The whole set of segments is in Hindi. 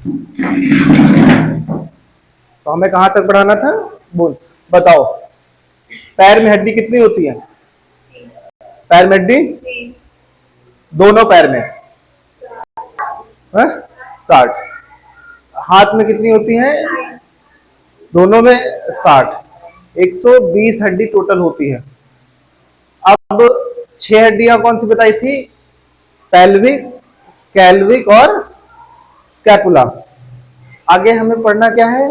तो हमें कहां तक बढ़ाना था? बोल, बताओ। पैर में हड्डी कितनी होती है? पैर में हड्डी दोनों पैर में 60। हाथ में कितनी होती है? दोनों में 60। 120 हड्डी टोटल होती है। अब 6 हड्डियां कौन सी बताई थी? पेल्विक, कैल्विक और स्कैपुला। आगे हमें पढ़ना क्या है?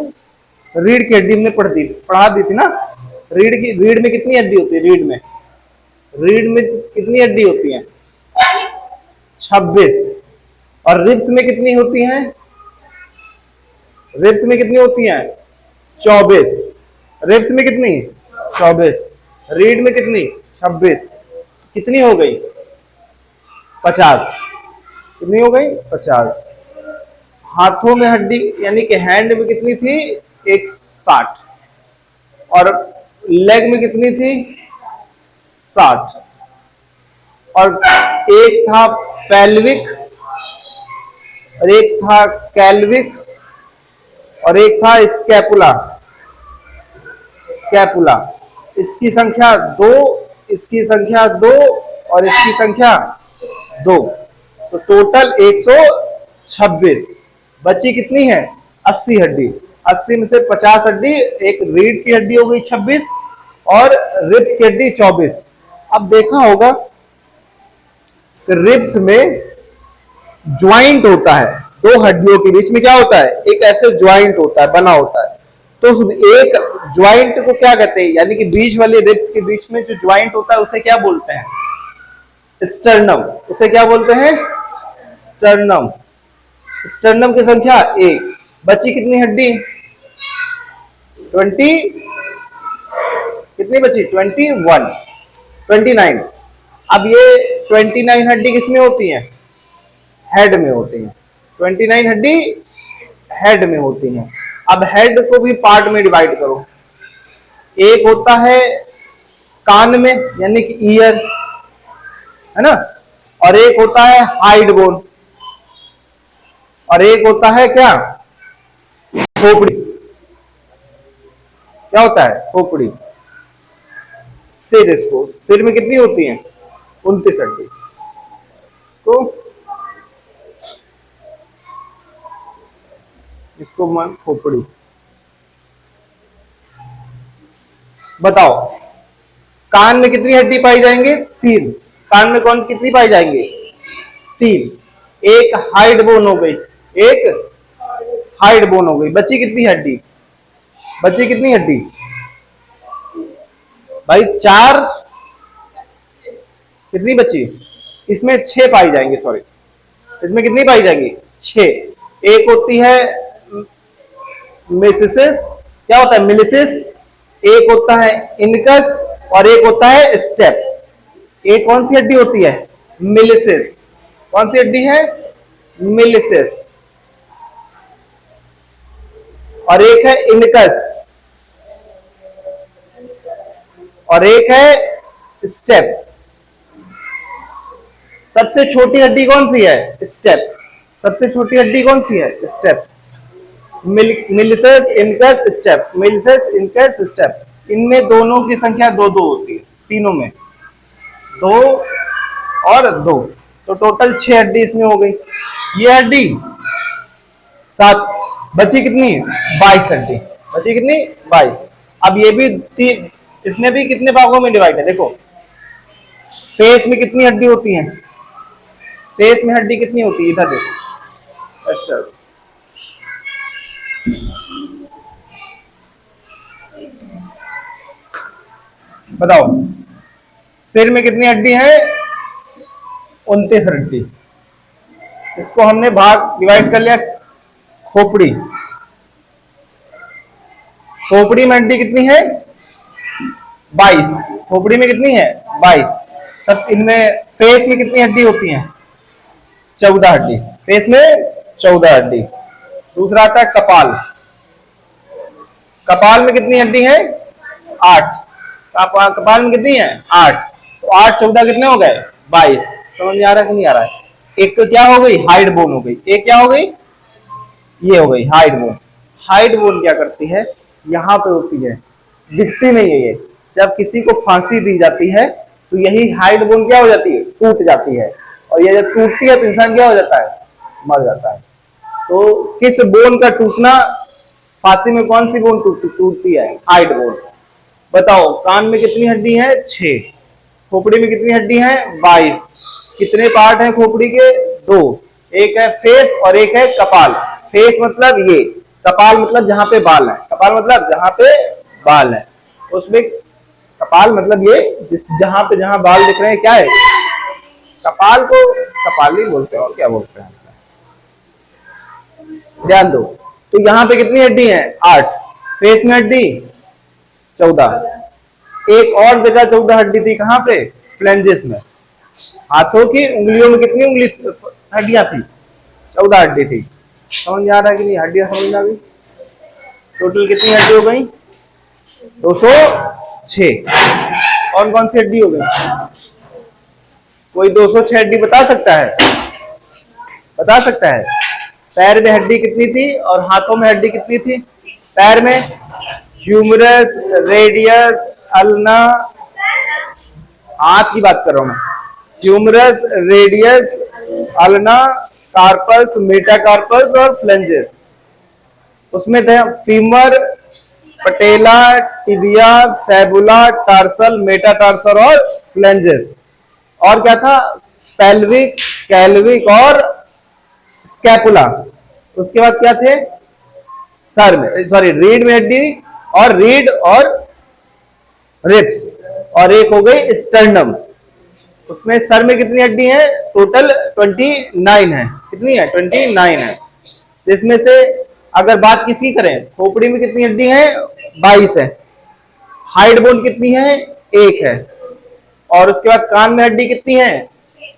रीढ़ की हड्डी हमने पढ़ा दी थी ना। रीढ़ में कितनी हड्डी होती है? रीढ़ में कितनी हड्डी होती है? 26। और रिब्स में कितनी होती हैं? रिब्स में कितनी होती हैं? 24। रिब्स में कितनी? 24। रीढ़ में कितनी? 26। कितनी हो गई? 50। कितनी हो गई? 50। हाथों में हड्डी यानी कि हैंड में कितनी थी? 160। और लेग में कितनी थी? 60। और एक था पेल्विक और एक था कैल्विक और एक था स्कैपुला। इसकी संख्या 2, इसकी संख्या 2 और इसकी संख्या 2, तो टोटल 126। बची कितनी है? 80 हड्डी। 80 में से 50 हड्डी, एक रीढ़ की हड्डी हो गई 26 और रिब्स की हड्डी 24। अब देखा होगा कि रिब्स में ज्वाइंट होता है, दो हड्डियों के बीच में क्या होता है? एक ऐसे ज्वाइंट होता है, बना होता है। तो उस एक ज्वाइंट को क्या कहते हैं? यानी कि बीच वाले रिब्स के बीच में जो ज्वाइंट होता है उसे क्या बोलते हैं? स्टर्नम। उसे क्या बोलते हैं? स्टर्नम। स्टर्नम की संख्या 1। बची कितनी हड्डी? 20। कितनी बची? 21, 29। अब ये 29 हड्डी किसमें होती है? हेड में होती है। 29 हड्डी हेड में होती हैं। अब हेड को भी पार्ट में डिवाइड करो। एक होता है कान में यानी कि ईयर, है ना, और एक होता है हाइड बोन, और एक होता है क्या? खोपड़ी। क्या होता है? खोपड़ी। सिर, इसको सिर में कितनी होती है? 29 हड्डी। तो इसको मान खोपड़ी। बताओ कान में कितनी हड्डी पाई जाएंगे? 3। कान में कौन कितनी पाई जाएंगे? 3। एक हाइड बोन हो गई, एक हाइड बोन हो गई। बची कितनी हड्डी? बची कितनी हड्डी भाई? 4। कितनी बची? इसमें 6 पाई जाएंगे। सॉरी, इसमें कितनी पाई जाएंगी? 6। एक होती है मेसिस। क्या होता है? मिलिसिस। एक होता है इनकस और एक होता है स्टेप। एक कौन सी हड्डी होती है? मिलिसिस। कौन सी हड्डी है? मिलिसिस। और एक है इनकस और एक है स्टेप्स। सबसे छोटी हड्डी कौन सी है? स्टेप्स। सबसे छोटी हड्डी कौन सी है? Stapes. Malleus, incus, stapes. Malleus, incus, stapes. इनमें दोनों की संख्या 2-2 होती है। तीनों में 2 और 2, तो टोटल 6 हड्डी इसमें हो गई। ये हड्डी 7। बची कितनी? 22 हड्डी। बची कितनी? 22। अब ये भी इसमें भी कितने भागों में डिवाइड है? देखो फेस में कितनी हड्डी होती है? फेस में हड्डी कितनी होती है? इधर देखो। बताओ सिर में कितनी हड्डी है? 29 हड्डी। इसको हमने भाग डिवाइड कर लिया। खोपड़ी। खोपड़ी में हड्डी कितनी है? 22। खोपड़ी में कितनी है? 22। सब इनमें फेस में कितनी हड्डी होती है? 14 हड्डी। फेस में 14 हड्डी। दूसरा आता है कपाल। कपाल में कितनी हड्डी है? 8। कपाल में कितनी है? 8। तो 8 14 कितने हो गए? 22। समझ में आ रहा है कि नहीं आ रहा है? एक तो क्या हो गई? हाइड बोन हो गई। एक क्या हो गई? ये हो गई हाइड बोन। हाइड बोन क्या करती है, यहाँ पे होती है, दिखती नहीं है ये। जब किसी को फांसी दी जाती है तो यही हाइड बोन क्या हो जाती है, टूट जाती है, और ये जब टूटती है तो इंसान क्या हो जाता है, मर जाता है। तो किस बोन का टूटना, फांसी में कौन सी बोन टूटती है, हाइड बोन। बताओ कान में कितनी हड्डी है, 6। खोपड़ी में कितनी हड्डी है, 22। कितने पार्ट हैं खोपड़ी के, 2। एक है फेस और एक है कपाल। फेस मतलब ये, कपाल मतलब जहां पे बाल है, कपाल मतलब जहां पे बाल है, उसमें कपाल मतलब ये जिस जहां पे जहां बाल दिख रहे हैं क्या है, कपाल को कपाल ही बोलते हैं और क्या बोलते हैं। ध्यान दो, तो यहाँ पे कितनी हड्डी है, 8। फेस में हड्डी 14। एक और जगह 14 हड्डी थी, कहां पे, फ्लेंजेस में। हाथों की उंगलियों में कितनी उंगली हड्डियां थी, 14 हड्डी थी। समझ में आ रहा है कि नहीं, हड्डियां समझ में आ गई। टोटल कितनी हड्डी हो गई, 206। कौन कौन सी हड्डी हो गई, कोई 206 हड्डी बता सकता है, बता सकता है। पैर में हड्डी कितनी थी और हाथों में हड्डी कितनी थी, पैर में ह्यूमरस, रेडियस, अल्ना, हाथ की बात कर रहा हूं मैं, humerus, radius, ulna, carpals, metacarpals और फ्लेंजेस। उसमें थे femur, patella, tibia, fibula, tarsal, metatarsal और फ्लेंजेस। और क्या था, पेल्विक, कैल्विक और स्कैपुला। उसके बाद क्या थे, सर में, सॉरी रीढ़ में हड्डी, और रीढ़ और रिब्स, और एक हो गई स्टर्नम। उसमें सर में कितनी हड्डी है, टोटल 29 है। कितनी है, 29 है। इसमें से अगर बात किसकी करें, खोपड़ी में कितनी हड्डी है, 22 है। हाइड बोन कितनी है, 1 है। और उसके बाद कान में हड्डी कितनी है,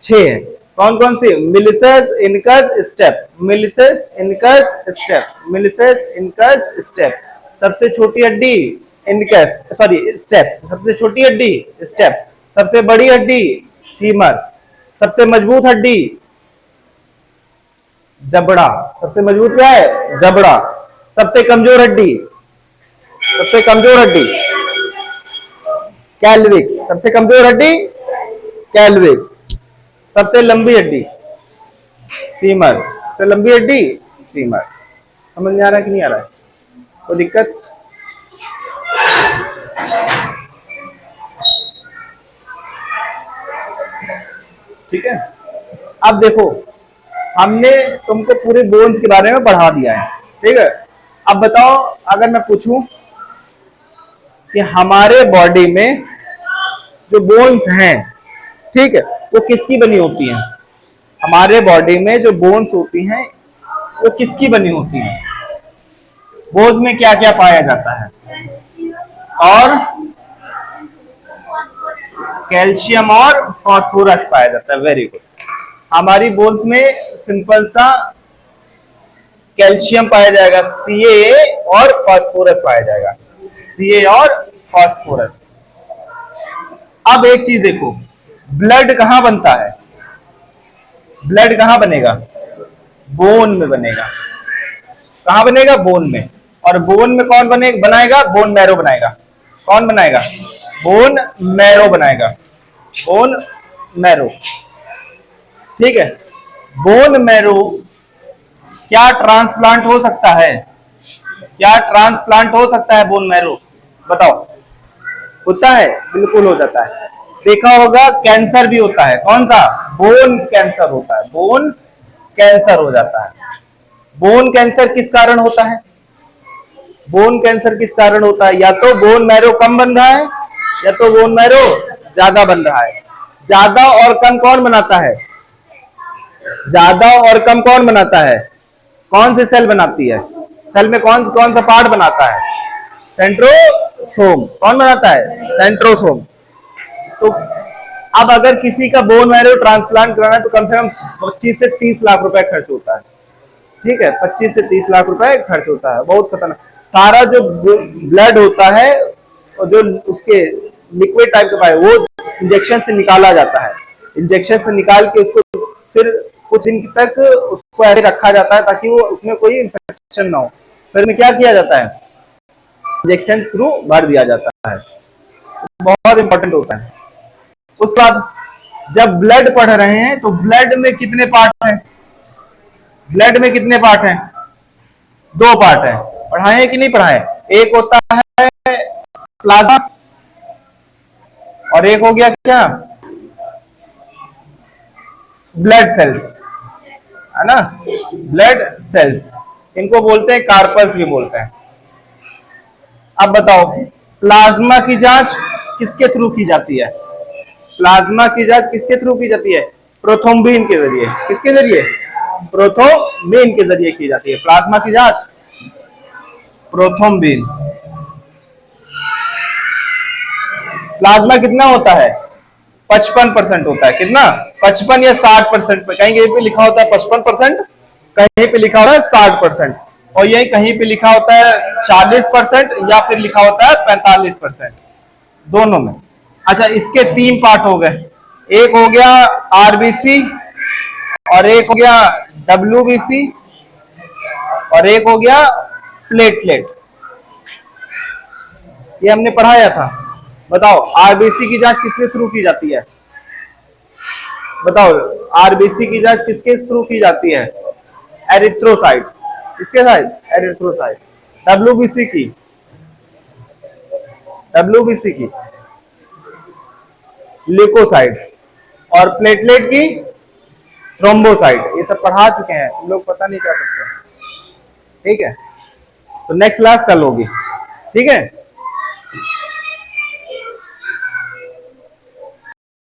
6 है। कौन कौन सी, malleus, incus, stapes, malleus, incus, stapes, malleus, incus, stapes. सबसे छोटी हड्डी इनकस, सॉरी स्टेप्स, सबसे छोटी हड्डी स्टेप, सबसे बड़ी हड्डी फीमर, सबसे मजबूत हड्डी जबड़ा, सबसे मजबूत क्या है, जबड़ा। सबसे कमजोर हड्डी, सबसे कमजोर हड्डी कैल्विक, सबसे कमजोर हड्डी कैल्विक। सबसे लंबी हड्डी फीमर, सबसे लंबी हड्डी फीमर। समझ में आ रहा है कि नहीं आ रहा है, कोई दिक्कत। ठीक है, अब देखो हमने तुमको पूरे बोन्स के बारे में पढ़ा दिया है, ठीक है। अब बताओ, अगर मैं पूछूं कि हमारे बॉडी में जो बोन्स हैं, ठीक है, वो किसकी बनी होती हैं, हमारे बॉडी में जो बोन्स होती हैं वो किसकी बनी होती हैं, बोन्स में क्या क्या पाया जाता है, और कैल्शियम और फास्फोरस पाया जाता है। Very good. हमारी बोन्स में सिंपल सा कैल्शियम पाया जाएगा, Ca और फास्फोरस पाया जाएगा, Ca और फास्फोरस। अब एक चीज देखो, ब्लड कहां बनता है, ब्लड कहां बनेगा, बोन में बनेगा। कहां बनेगा, बोन में। और बोन में कौन बनाएगा, बोन मैरो बनाएगा। कौन बनाएगा, बोन मैरो बनाएगा, बोन मैरो। ठीक है, बोन मैरो क्या ट्रांसप्लांट हो सकता है, क्या ट्रांसप्लांट हो सकता है बोन मैरो, बताओ। होता है, बिल्कुल हो जाता है। देखा होगा कैंसर भी होता है, कौन सा, बोन कैंसर होता है, बोन कैंसर हो जाता है। बोन कैंसर किस कारण होता है, बोन कैंसर किस कारण होता है, या तो बोन मैरो कम बन रहा है या तो बोन मैरो ज्यादा बन रहा है। ज्यादा और कम कौन बनाता है, ज्यादा और कम कौन बनाता है, कौन सी सेल बनाती है, सेल में कौन कौन सा पार्ट बनाता है, सेंट्रोसोम। कौन बनाता है, सेंट्रोसोम। तो अब अगर किसी का बोन मैरो ट्रांसप्लांट कराना है तो कम से कम 25 से 30 लाख रुपए खर्च होता है। ठीक है, 25 से 30 लाख रुपए खर्च होता है, बहुत खतरनाक। सारा जो ब्लड होता है और जो उसके लिक्विड टाइप का है वो इंजेक्शन से निकाला जाता है, इंजेक्शन से निकाल के उसको फिर कुछ दिन तक उसको ऐसे रखा जाता है ताकि वो उसमें कोई इंफेक्शन ना हो। फिर में क्या किया जाता है, इंजेक्शन थ्रू भर दिया जाता है। बहुत इंपॉर्टेंट होता है। उसके बाद जब ब्लड पढ़ रहे हैं तो ब्लड में कितने पार्ट हैं, ब्लड में कितने पार्ट हैं, 2 पार्ट हैं। पढ़ाए हैं कि नहीं पढ़ाए, एक होता है प्लाज्मा और एक हो गया क्या, ब्लड सेल्स, है ना, ब्लड सेल्स, इनको बोलते हैं कार्पल्स भी बोलते हैं। अब बताओ प्लाज्मा की जांच किसके थ्रू की जाती है, प्लाज्मा की जांच किसके थ्रू की जाती है, प्रोथ्रोम्बिन के जरिए। किसके जरिए, प्रोथ्रोम्बिन के जरिए की जाती है प्लाज्मा की जांच, प्रोथ्रोम्बिन। प्लाज्मा कितना होता है, 55% होता है। कितना, 55 या 60%, पे कहीं पे लिखा होता है 55%, कहीं पे लिखा होता है 60%, और यही कहीं पे लिखा होता है 40% या फिर लिखा होता है 45%, दोनों में। अच्छा, इसके 3 पार्ट हो गए, एक हो गया आरबीसी और एक हो गया डब्ल्यूबीसी और एक हो गया प्लेटलेट। ये हमने पढ़ाया था। बताओ आरबीसी की जांच किसके थ्रू की जाती है, बताओ आरबीसी की जांच किसके थ्रू की जाती है, एरिथ्रोसाइट, किसके साथ, एरिथ्रोसाइट। डब्ल्यूबीसी की, डब्ल्यूबीसी की ल्यूकोसाइट और प्लेटलेट की थ्रोम्बोसाइट। ये सब पढ़ा चुके हैं, तुम लोग पता नहीं क्या करते हैं, ठीक है। तो नेक्स्ट क्लास कल होगी, ठीक है।